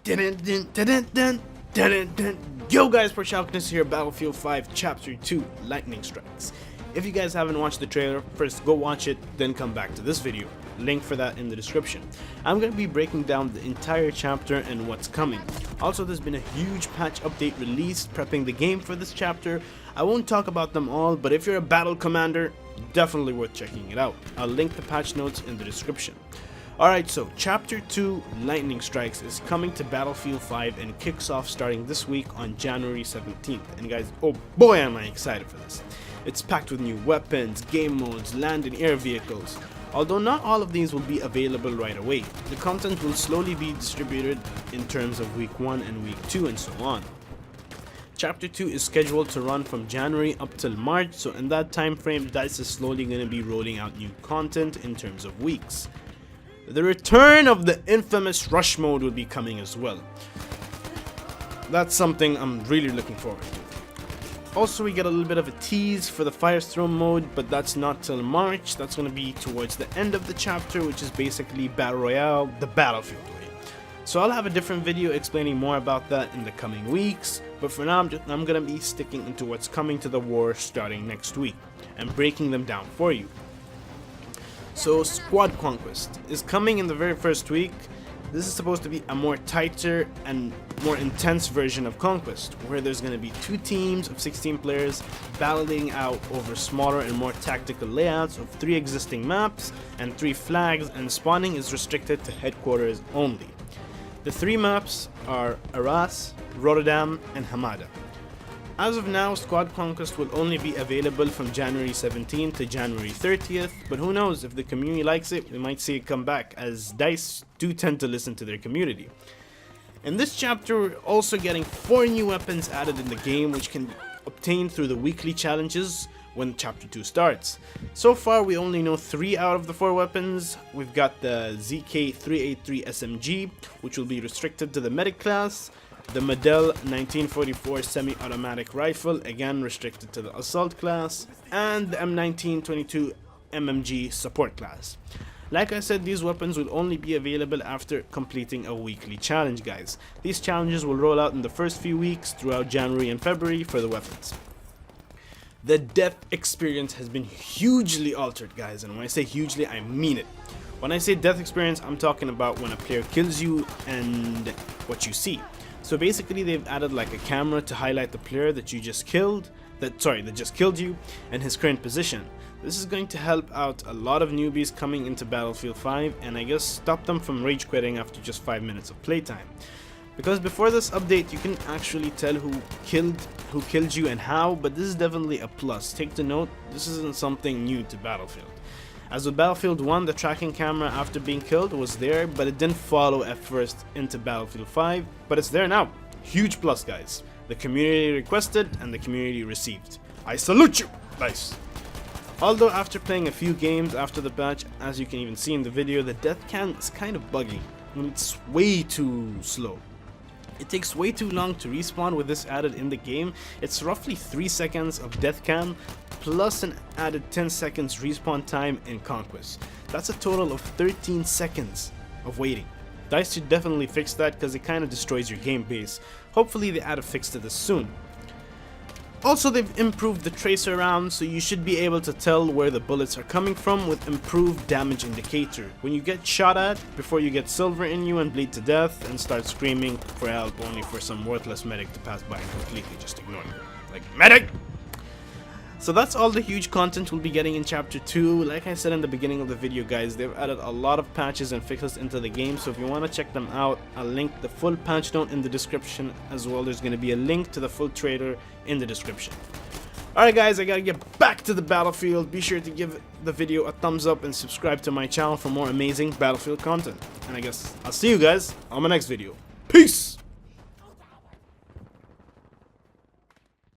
Yo guys, Proshockness here, Battlefield 5 Chapter 2, Lightning Strikes. If you guys haven't watched the trailer, first go watch it, then come back to this video. Link for that in the description. I'm going to be breaking down the entire chapter and what's coming. Also, there's been a huge patch update released prepping the game for this chapter. I won't talk about them all, but if you're a battle commander, definitely worth checking it out. I'll link the patch notes in the description. Alright, so Chapter 2 Lightning Strikes is coming to Battlefield 5 and kicks off starting this week on January 17th. And guys, oh boy am I excited for this. It's packed with new weapons, game modes, land and air vehicles. Although not all of these will be available right away, the content will slowly be distributed in terms of week 1 and week 2 and so on. Chapter 2 is scheduled to run from January up till March, so in that time frame, DICE is slowly going to be rolling out new content in terms of weeks. The return of the infamous rush mode will be coming as well. That's something I'm really looking forward to. Also, we get a little bit of a tease for the Firestorm mode, but that's not till March. That's going to be towards the end of the chapter, which is basically Battle Royale, the Battlefield way. So I'll have a different video explaining more about that in the coming weeks, but for now I'm going to be sticking into what's coming to the war starting next week and breaking them down for you. So Squad Conquest is coming in the very first week. This is supposed to be a more tighter and more intense version of Conquest, where there's going to be 2 teams of 16 players battling out over smaller and more tactical layouts of 3 existing maps and 3 flags, and spawning is restricted to headquarters only. The 3 maps are Arras, Rotterdam and Hamada. As of now, Squad Conquest will only be available from January 17th to January 30th, but who knows, if the community likes it, we might see it come back, as DICE do tend to listen to their community. In this chapter, we're also getting 4 new weapons added in the game, which can be obtained through the weekly challenges when Chapter 2 starts. So far, we only know 3 out of the 4 weapons. We've got the ZK383 SMG, which will be restricted to the medic class. The Model 1944 semi-automatic rifle, again restricted to the assault class, and the M1922 MMG support class. Like I said, these weapons will only be available after completing a weekly challenge, guys. These challenges will roll out in the first few weeks throughout January and February for the weapons. The death experience has been hugely altered, guys, and when I say hugely, I mean it. When I say death experience, I'm talking about when a player kills you and what you see. So basically, they've added like a camera to highlight the player that just killed you and his current position. This is going to help out a lot of newbies coming into Battlefield 5, and I guess stop them from rage quitting after just 5 minutes of playtime. Because before this update, you can actually tell who killed you and how, but this is definitely a plus. Take the note, this isn't something new to Battlefield. As with Battlefield 1, the tracking camera after being killed was there, but it didn't follow at first into Battlefield 5, but it's there now. Huge plus, guys. The community requested and the community received. I salute you! Nice. Although after playing a few games after the patch, as you can even see in the video, the death cam is kind of buggy. It's way too slow. It takes way too long to respawn with this added in the game. It's roughly 3 seconds of death cam plus an added 10 seconds respawn time in Conquest. That's a total of 13 seconds of waiting. DICE should definitely fix that because it kind of destroys your game pace. Hopefully they add a fix to this soon. Also, they've improved the tracer round, so you should be able to tell where the bullets are coming from with improved damage indicator. When you get shot at, before you get silver in you and bleed to death and start screaming for help only for some worthless medic to pass by and completely just ignore you. Like, medic! So that's all the huge content we'll be getting in Chapter 2. Like I said in the beginning of the video, guys, they've added a lot of patches and fixes into the game, so if you want to check them out, I'll link the full patch note in the description as well. There's going to be a link to the full trailer in the description. Alright guys, I gotta get back to the Battlefield. Be sure to give the video a thumbs up and subscribe to my channel for more amazing Battlefield content. And I guess I'll see you guys on my next video. Peace!